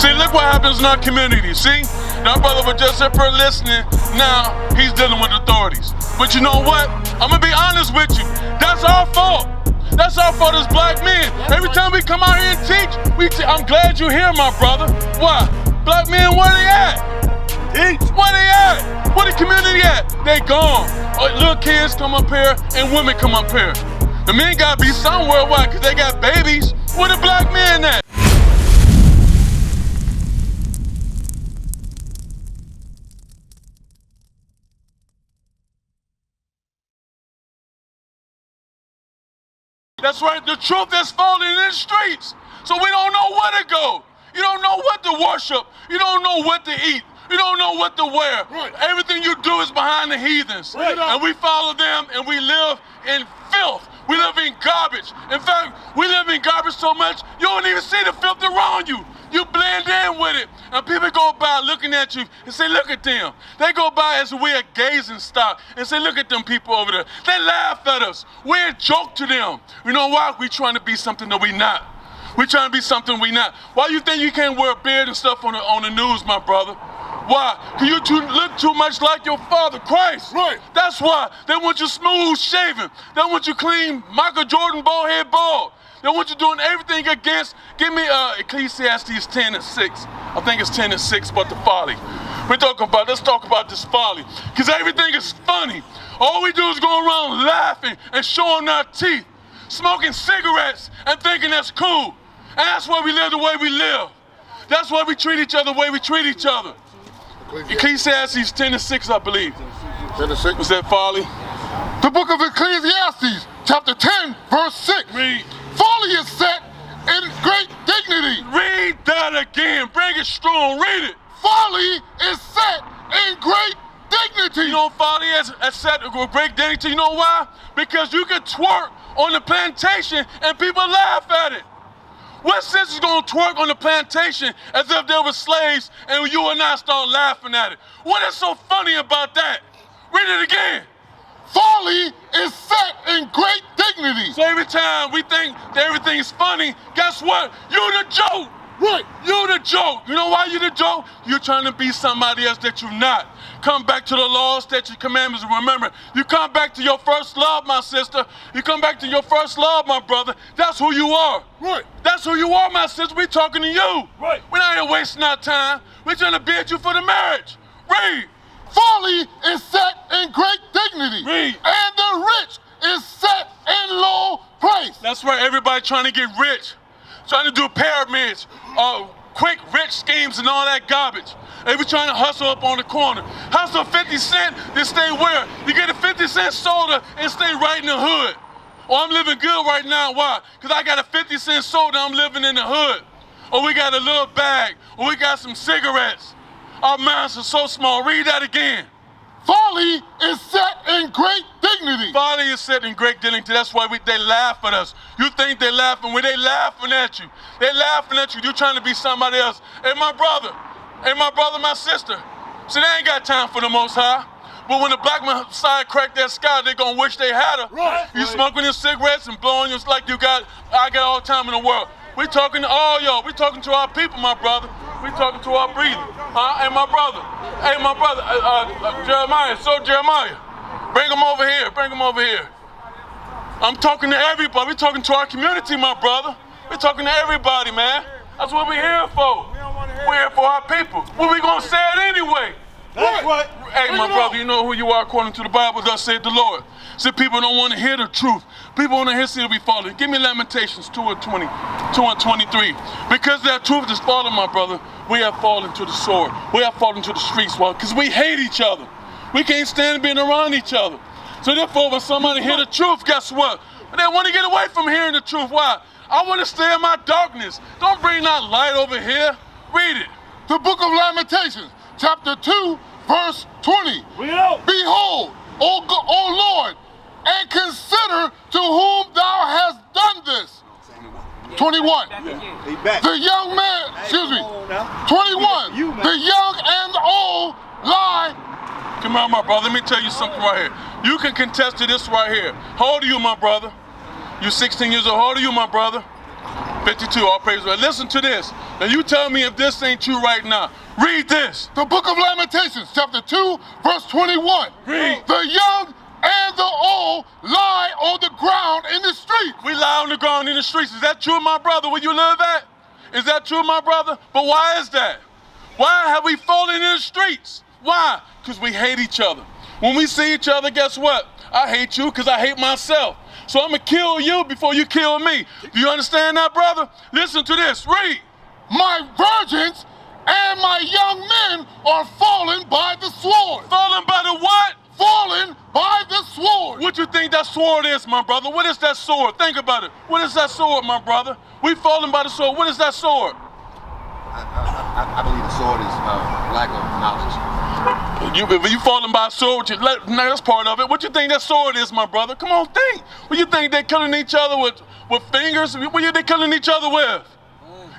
See, look what happens in our community. See, our brother was just up here listening. Now he's dealing with authorities. But you know what? I'm gonna be honest with you. That's our fault. That's our fault as black men. Every time we come out here and teach, I'm glad you're here, my brother. Why? Black men, where they at? Teach. Where they at? Where the community at? They gone. Little kids come up here and women come up here. The men gotta be somewhere. Why? Because they got babies. Where the black men at? That's right, the truth is falling in the streets. So we don't know where to go. You don't know what to worship. You don't know what to eat. You don't know what to wear. Right. Everything you do is behind the heathens. Right. And we follow them and we live in filth. We live in garbage. In fact, we live in garbage so much, you don't even see the filth around you. You blend in with it. And people go by looking at you and say, look at them. They go by as we are gazing stock and say, look at them people over there. They laugh at us. We're a joke to them. You know why? We're trying to be something that we're not. We're trying to be something we're not. Why you think you can't wear a beard and stuff on the news, my brother? Why? Because you look too much like your father, Christ. Right. That's why. They want you smooth shaven. They want you clean, Michael Jordan bald head bald. They want you doing everything against. Give me Ecclesiastes 10 and 6. I think it's 10 and 6 about the folly. Let's talk about this folly. Because everything is funny. All we do is go around laughing and showing our teeth, smoking cigarettes and thinking that's cool. And that's why we live the way we live. That's why we treat each other the way we treat each other. Ecclesiastes 10 and 6, I believe. 10 and 6? Was that folly? The book of Ecclesiastes, chapter 10, verse 6. Read. Folly is set in great dignity. Read that again. Bring it strong. Read it. Folly is set in great dignity. You know, folly is set in great dignity. You know why? Because you can twerk on the plantation and people laugh at it. What sense is going to twerk on the plantation as if there were slaves and you and I start laughing at it? What is so funny about that? Read it again. Folly is set in great dignity. So every time we think that everything is funny, guess what? You're the joke. Right. You're the joke. You know why you're the joke? You're trying to be somebody else that you're not. Come back to the laws, statutes, commandments, and remember, you come back to your first love, my sister. You come back to your first love, my brother. That's who you are. Right. That's who you are, my sister. We're talking to you. Right. We're not here wasting our time. We're trying to bid you for the marriage. Read. Folly is set in great dignity. Read. And the rich is set in low place. That's right, everybody trying to get rich. Trying to do pyramids, quick rich schemes and all that garbage. They be trying to hustle up on the corner. Hustle 50 cents, then stay where? You get a 50-cent soda and stay right in the hood. Or I'm living good right now, why? Because I got a 50-cent soda, I'm living in the hood. Or we got a little bag, or we got some cigarettes. Our minds are so small, read that again. Folly is set in great dignity. Folly is set in great dignity. That's why they laugh at us. You think they're laughing when they laughing at you. They're laughing at you. You're trying to be somebody else. Hey, my brother, my sister. See, they ain't got time for the Most High. But when the black side crack that sky, they're going to wish they had her. Right. You smoking your cigarettes and blowing just like I got all the time in the world. We talking to all y'all. We talking to our people, my brother. We talking to our breathing. Hey, my brother. Hey, my brother. Jeremiah. So, Jeremiah. Bring him over here. Bring him over here. I'm talking to everybody. We're talking to our community, my brother. We're talking to everybody, man. That's what we're here for. We're here for our people. What we going to say it anyway? That's right. Hey, my brother, you know who you are according to the Bible, thus saith the Lord. See, people don't want to hear the truth. People want to hear see we falling. Give me Lamentations 2 and 20, 2 and 23. Because that truth is fallen, my brother, we have fallen to the sword. We have fallen to the streets, because we hate each other. We can't stand being around each other. So therefore, when somebody hear the truth, guess what? They want to get away from hearing the truth. Why? I want to stay in my darkness. Don't bring that light over here. Read it. The book of Lamentations, chapter 2, verse 20. Behold, O Lord, and consider to whom thou hast done this. 21. The young man, 21. The young and old lie. Come on, my brother, let me tell you something right here. You can contest to this right here. How old are you, my brother? You're 16 years old. How old are you, my brother? 52, all praise. Listen to this. Now you tell me if this ain't true right now. Read this. The book of Lamentations, chapter 2, verse 21. Read. The young and the old lie on the ground in the street. We lie on the ground in the streets. Is that true, my brother, where you live at? Is that true, my brother? But why is that? Why have we fallen in the streets? Why? Because we hate each other. When we see each other, guess what? I hate you because I hate myself. So I'm going to kill you before you kill me. Do you understand that, brother? Listen to this. Read. My virgins and my young men are fallen by the sword. Fallen by the what? Fallen by the sword. What you think that sword is, my brother? What is that sword? Think about it. What is that sword, my brother? We fallen by the sword. What is that sword? I believe the sword is lack of knowledge. You falling by a sword, that's part of it. What you think that sword is, my brother? Come on, think. What you think they're killing each other with fingers? What are they killing each other with?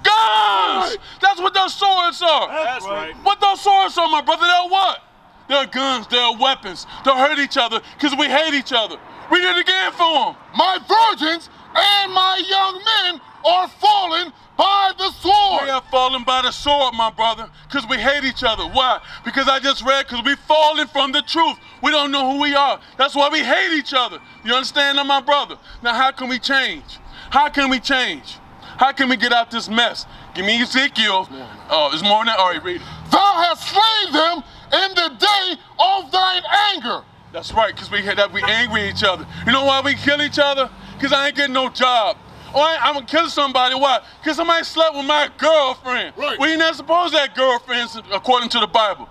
Guns! That's what those swords are. That's right. What those swords are, my brother, they're what? They're guns, they're weapons. They'll hurt each other because we hate each other. Read it again for them. My virgins and my young men are fallen by the sword. We are fallen by the sword, my brother, because we hate each other. Why? Because I just read, because we fallen from the truth. We don't know who we are. That's why we hate each other. You understand that, my brother? Now, how can we change? How can we change? How can we get out this mess? Give me Ezekiel. Oh, it's more than that. All right, read it. Thou hast slain them in the day of thine anger. That's right, because we angry at each other. You know why we kill each other? Because I ain't getting no job. Or I'm gonna kill somebody. Why? Because somebody slept with my girlfriend. Right. We ain't not supposed to have girlfriends according to the Bible.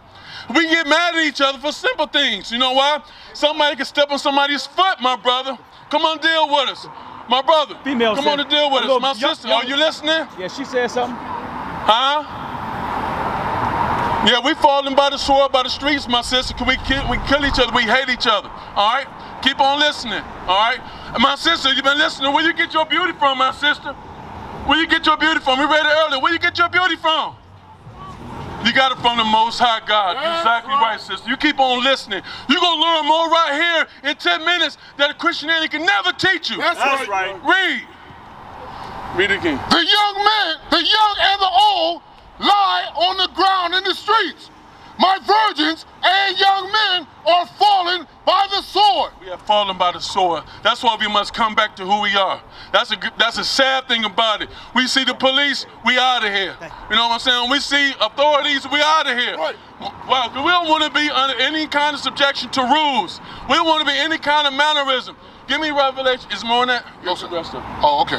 We get mad at each other for simple things. You know why? Somebody can step on somebody's foot, my brother. Come on, deal with us. My brother, Female come on to deal with us. My young- sister, are you listening? Yeah, she said something. Huh? Yeah, we falling by the sword, by the streets, my sister. We kill each other. We hate each other. All right? Keep on listening. All right? And my sister, you've been listening. Where you get your beauty from, my sister? Where you get your beauty from? We read it earlier. Where you get your beauty from? You got it from the Most High God. You're exactly right, sister. You keep on listening. You're going to learn more right here in 10 minutes that Christianity can never teach you. That's right. Read. Read it again. The young men, the young and the old lie on the ground in the streets. My virgins and young men are fallen by the sword. We have fallen by the sword. That's why we must come back to who we are. That's a sad thing about it. We see the police, we out of here. You know what I'm saying? We see authorities, we out of here. Right. Wow, we don't want to be under any kind of subjection to rules. We don't want to be any kind of mannerism. Give me Revelation. Is more than that? No, sir. Rest of it. Oh, okay.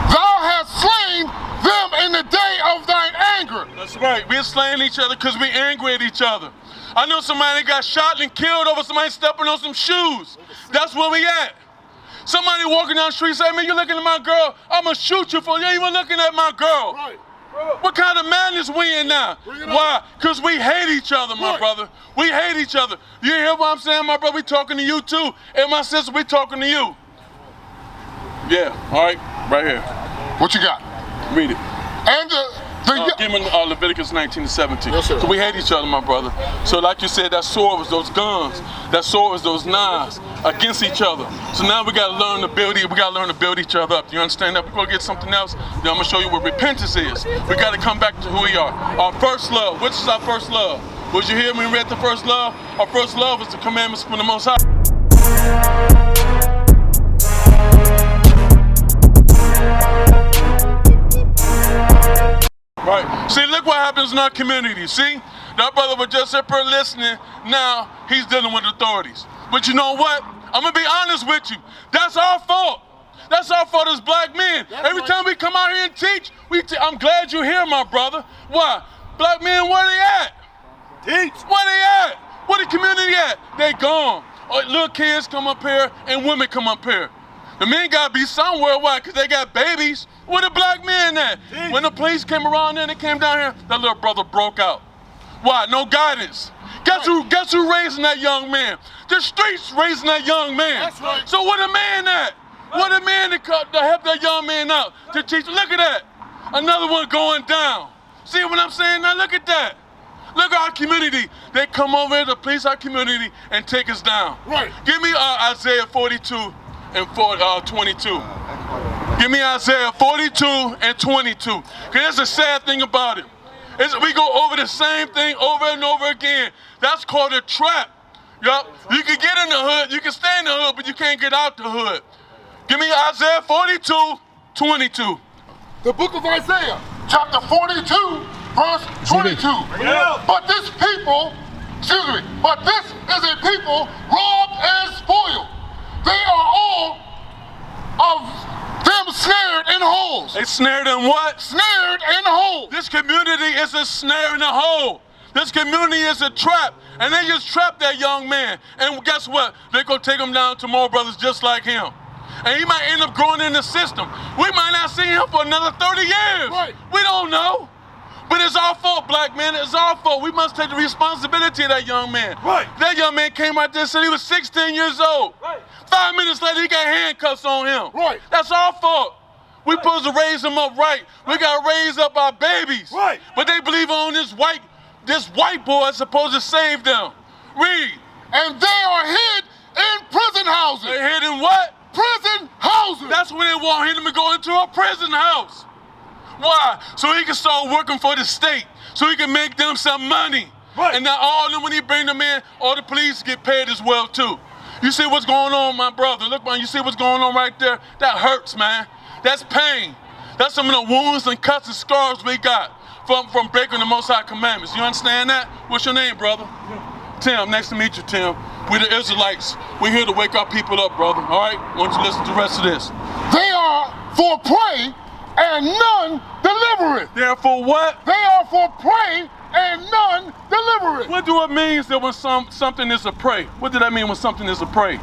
Thou hast slain them in the day of thine anger. That's right. We're slaying each other because we're angry at each other. I know somebody got shot and killed over somebody stepping on some shoes. That's where we at. Somebody walking down the street say, man, you looking at my girl, I'm going to shoot you for you even looking at my girl. Right. What kind of madness we in now? Why? Because we hate each other, my brother. We hate each other. You hear what I'm saying, my brother? We talking to you too. And my sister, we talking to you. Yeah, all right, right here. What you got? Read it. And Give me Leviticus 19 to 17. Yes, sir. So we hate each other, my brother. So like you said, that sword was those guns. That sword was those knives against each other. So now we gotta learn to build each other up. You understand that? We're gonna get something else. Then I'm gonna show you what repentance is. We gotta come back to who we are. Our first love. Which is our first love? Was you here when we read the first love? Our first love is the commandments from the Most High. Right. See, look what happens in our community. See, that brother was just up here listening. Now he's dealing with authorities. But you know what? I'm gonna be honest with you. That's our fault. That's our fault as black men. Every time we come out here and teach, I'm glad you're here, my brother. Why? Black men, where they at? Teach. Where they at? Where the community at? They gone. Little kids come up here and women come up here. The men gotta be somewhere. Why? Because they got babies. Where the black men at? When the police came around there and they came down here, that little brother broke out. Why? No guidance. Guess who raising that young man? The streets raising that young man. That's right. So where the man at? Where the man to help that young man out? To teach. Look at that. Another one going down. See what I'm saying? Now look at that. Look at our community. They come over here to police our community and take us down. Right. Give me Isaiah 42 and 22. Give me Isaiah 42 and 22. Because that's a sad thing about it. We go over the same thing over and over again. That's called a trap. Yup. You can get in the hood, you can stay in the hood, but you can't get out the hood. Give me Isaiah 42, 22. The book of Isaiah, chapter 42, verse 22. Yeah. But this people, but this is a people robbed and spoiled. They are all of them snared in holes. They snared in what? Snared in holes. This community is a snare in a hole. This community is a trap. And they just trapped that young man. And guess what? They're going to take him down to more brothers just like him. And he might end up growing in the system. We might not see him for another 30 years. Right. We don't know. But it's our fault, black man. It's our fault. We must take the responsibility of that young man. Right. That young man came out there and said he was 16 years old. Right. 5 minutes later, he got handcuffs on him. Right. That's our fault. We're supposed to raise them up right. We got to raise up our babies. Right. But they believe on this white boy is supposed to save them. Read. And they are hid in prison houses. They hid in what? Prison houses. That's when they want him to go into a prison house. Why? So he can start working for the state. So he can make them some money. Right. And now all of them, when he bring them in, all the police get paid as well too. You see what's going on, my brother? Look, man, you see what's going on right there? That hurts, man. That's pain. That's some of the wounds and cuts and scars we got from breaking the Most High commandments. You understand that? What's your name, brother? Tim, nice to meet you, Tim. We're the Israelites. We're here to wake our people up, brother. All right? Why don't you listen to the rest of this? They are for prey and none deliver it. They're for what? They are for prey and none deliver it. What do it mean that when something is a prey? What did that mean when something is a prey?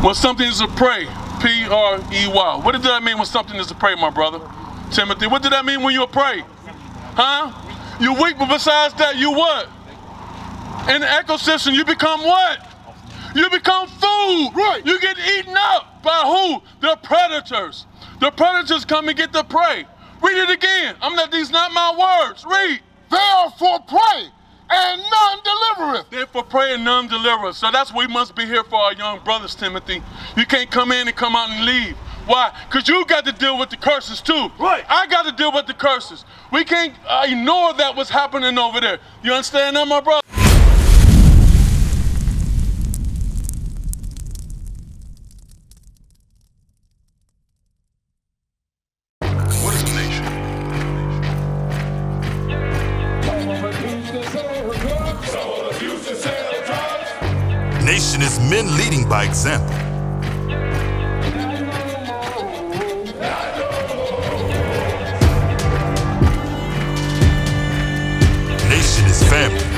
When something is a prey, P-R-E-Y. What did that mean when something is a prey, my brother? Timothy, what did that mean when you're a prey? Huh? You weak, but besides that, you what? In the ecosystem, you become what? You become food. Right. You get eaten up by who? The predators. The predators come and get the prey. Read it again. These not my words. Read. They are for prey and none delivereth. They're for prey and none delivereth. So that's why we must be here for our young brothers, Timothy. You can't come in and come out and leave. Why? Because you got to deal with the curses too. Right. I got to deal with the curses. We can't ignore that what's happening over there. You understand that, my brother? What is a nation? Nation is men leading by example. Nation is family.